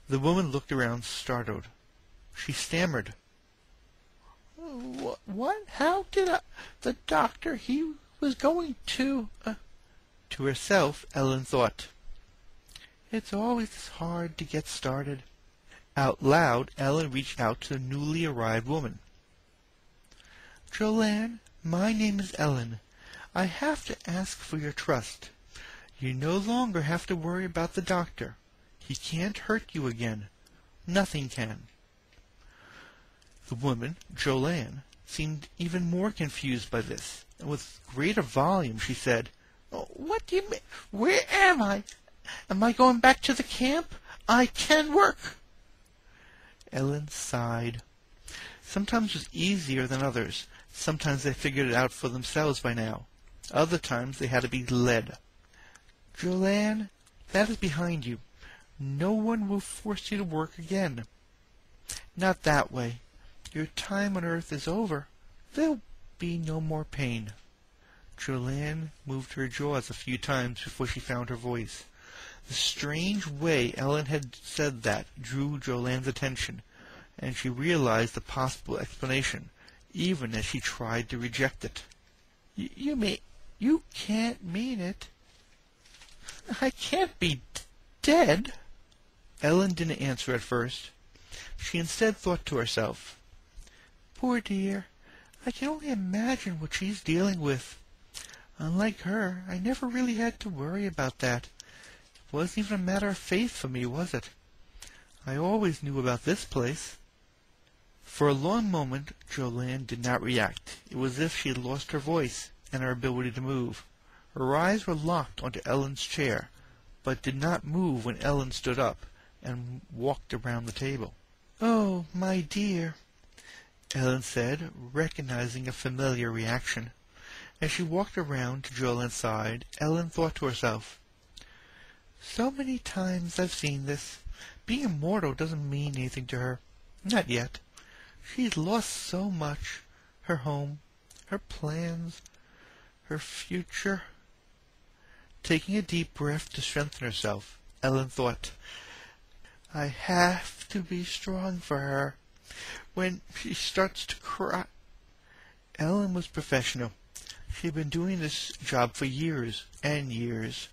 The woman looked around, startled. She stammered. What? How did the doctor, he was going to... To herself, Ellen thought, "It's always hard to get started." Out loud, Ellen reached out to the newly arrived woman. "Joanne, my name is Ellen. I have to ask for your trust. You no longer have to worry about the doctor. He can't hurt you again. Nothing can." The woman, Joanne, seemed even more confused by this, and with greater volume she said, "What do you mean? Where am I? Am I going back to the camp? I can work." Ellen sighed. Sometimes it was easier than others. Sometimes they figured it out for themselves by now. Other times they had to be led. "Joanne, that is behind you. No one will force you to work again. Not that way. Your time on earth is over. There'll be no more pain." Joanne moved her jaws a few times before she found her voice. The strange way Ellen had said that drew Joanne's attention, and she realized the possible explanation, even as she tried to reject it. You can't mean it. I can't be dead." Ellen didn't answer at first. She instead thought to herself, "Poor dear, I can only imagine what she's dealing with. Unlike her, I never really had to worry about that. It wasn't even a matter of faith for me, was it? I always knew about this place." For a long moment, Joanne did not react. It was as if she had lost her voice and her ability to move. Her eyes were locked onto Ellen's chair, but did not move when Ellen stood up and walked around the table. "Oh, my dear," Ellen said, recognizing a familiar reaction. As she walked around to Joanne's side, Ellen thought to herself, "So many times I've seen this. Being immortal doesn't mean anything to her. Not yet. She's lost so much. Her home, her plans, her future." Taking a deep breath to strengthen herself, Ellen thought, "I have to be strong for her. When she starts to cry..." Ellen was professional. She had been doing this job for years and years.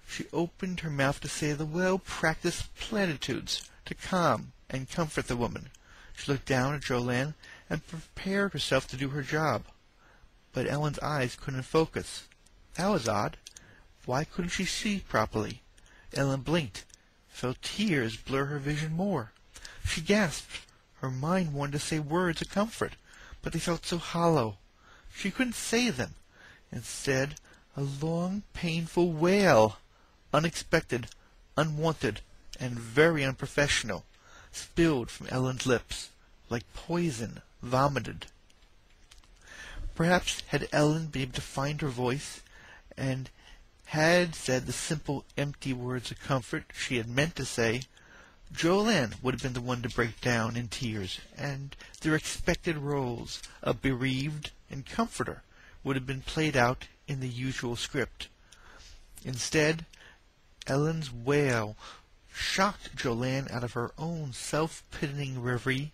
She opened her mouth to say the well-practiced platitudes to calm and comfort the woman. She looked down at Joanne and prepared herself to do her job. But Ellen's eyes couldn't focus. That was odd. Why couldn't she see properly? Ellen blinked, felt tears blur her vision more. She gasped. Her mind wanted to say words of comfort, but they felt so hollow. She couldn't say them. Instead, a long, painful wail, unexpected, unwanted, and very unprofessional, spilled from Ellen's lips, like poison vomited. Perhaps had Ellen been able to find her voice, and had said the simple, empty words of comfort she had meant to say, Joanne would have been the one to break down in tears, and their expected roles of bereaved and comforter would have been played out in the usual script. Instead, Ellen's wail shocked Joanne out of her own self-pitying reverie,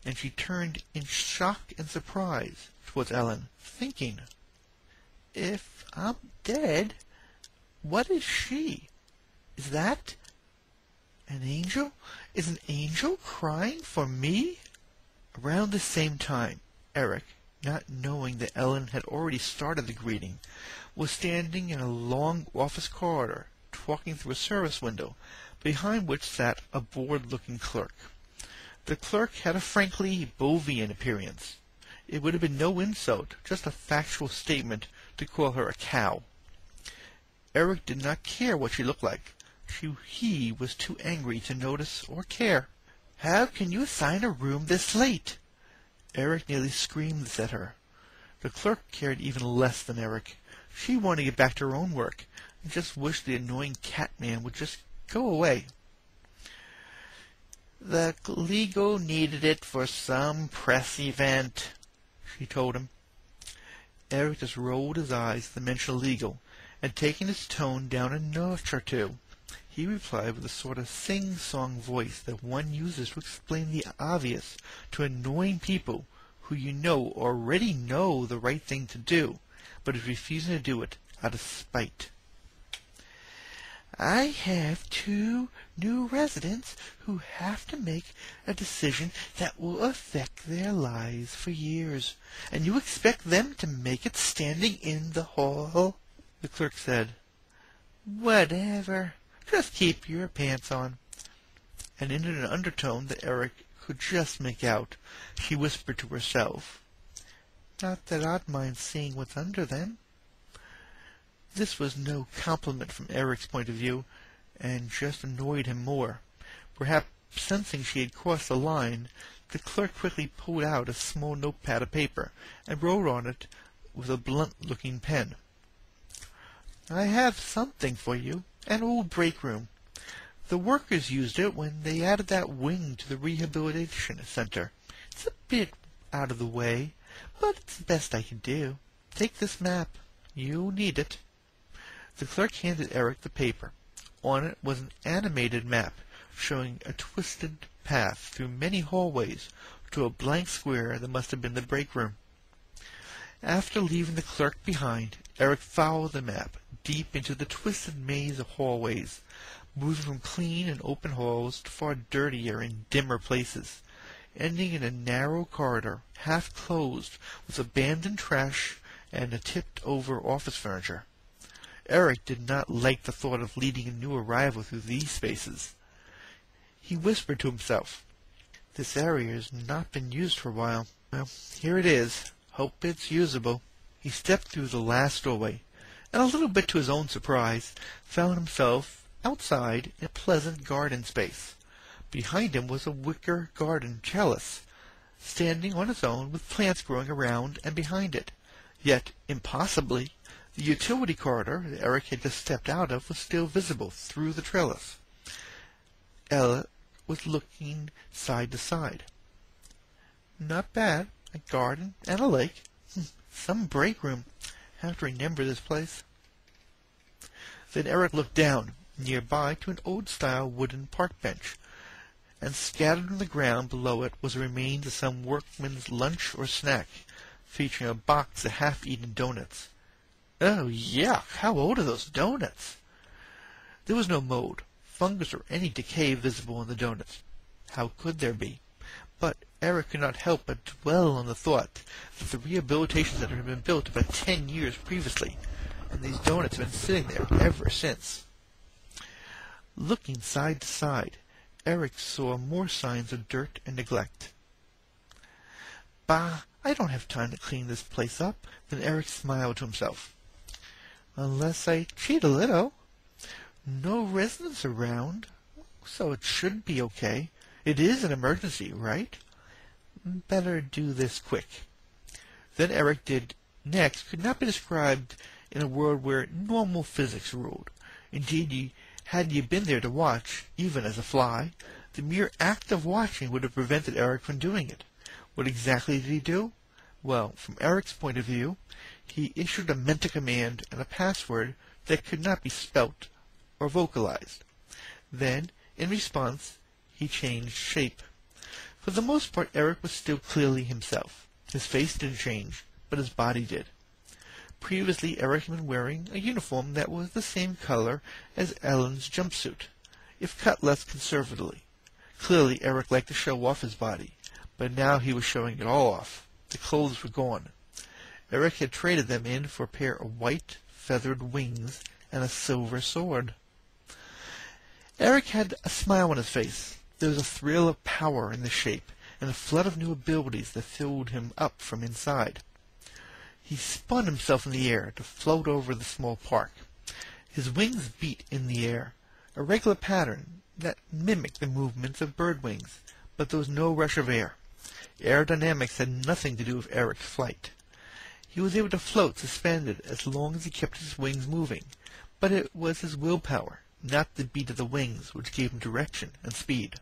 and she turned in shock and surprise towards Ellen, thinking, "If I'm dead, what is she? Is that an angel? Is an angel crying for me?" Around the same time, Eric, not knowing that Ellen had already started the greeting, was standing in a long office corridor, talking through a service window, behind which sat a bored-looking clerk. The clerk had a frankly Bovian appearance. It would have been no insult, just a factual statement, to call her a cow. Eric did not care what she looked like. He was too angry to notice or care. "How can you assign a room this late?" Eric nearly screamed this at her. The clerk cared even less than Eric. She wanted to get back to her own work, and just wished the annoying Catman would just go away. "The legal needed it for some press event," she told him. Eric just rolled his eyes at the mention of legal, and taking his tone down a notch or two, He replied with a sort of sing-song voice that one uses to explain the obvious to annoying people who already know the right thing to do, but is refusing to do it out of spite. I have 2 new residents who have to make a decision that will affect their lives for years, and you expect them to make it standing in the hall? The clerk said, Whatever. Just keep your pants on. And in an undertone that Eric could just make out, she whispered to herself, Not that I'd mind seeing what's under them. This was no compliment from Eric's point of view, and just annoyed him more. Perhaps sensing she had crossed the line, the clerk quickly pulled out a small notepad of paper and wrote on it with a blunt-looking pen. I have something for you, an old break room. The workers used it when they added that wing to the rehabilitation center. It's a bit out of the way, but it's the best I can do. Take this map. You'll need it. The clerk handed Eric the paper. On it was an animated map showing a twisted path through many hallways to a blank square that must have been the break room. After leaving the clerk behind, Eric followed the map deep into the twisted maze of hallways, moving from clean and open halls to far dirtier and dimmer places, ending in a narrow corridor, half closed, with abandoned trash and a tipped-over office furniture. Eric did not like the thought of leading a new arrival through these spaces. He whispered to himself, This area has not been used for a while. Well, here it is. Hope it's usable. He stepped through the last doorway, and a little bit to his own surprise, found himself outside in a pleasant garden space. Behind him was a wicker garden trellis, standing on its own with plants growing around and behind it. Yet, impossibly, the utility corridor that Eric had just stepped out of was still visible through the trellis. Ella was looking side to side. Not bad. A garden and a lake. Some break room. Have to remember this place. Then Eric looked down, nearby, to an old-style wooden park bench, and scattered on the ground below it was the remains of some workman's lunch or snack, featuring a box of half-eaten donuts. Oh, yuck! How old are those donuts? There was no mold, fungus, or any decay visible in the donuts. How could there be? But Eric could not help but dwell on the thought that the rehabilitation center had been built about 10 years previously, and these donuts had been sitting there ever since. Looking side to side, Eric saw more signs of dirt and neglect. Bah, I don't have time to clean this place up. Then Eric smiled to himself. Unless I cheat a little. No residents around, so it should be okay. It is an emergency, right? Better do this quick. Then Eric did next could not be described in a world where normal physics ruled. Indeed, had he been there to watch, even as a fly, the mere act of watching would have prevented Eric from doing it. What exactly did he do? Well, from Eric's point of view, he issued a mental command and a password that could not be spelt or vocalized. Then, in response, he changed shape. For the most part, Eric was still clearly himself. His face didn't change, but his body did. Previously, Eric had been wearing a uniform that was the same color as Ellen's jumpsuit, if cut less conservatively. Clearly, Eric liked to show off his body, but now he was showing it all off. The clothes were gone. Eric had traded them in for a pair of white, feathered wings and a silver sword. Eric had a smile on his face. There was a thrill of power in the shape, and a flood of new abilities that filled him up from inside. He spun himself in the air to float over the small park. His wings beat in the air, a regular pattern that mimicked the movements of bird wings, but there was no rush of air. Aerodynamics had nothing to do with Eric's flight. He was able to float suspended as long as he kept his wings moving, but it was his willpower, not the beat of the wings, which gave him direction and speed.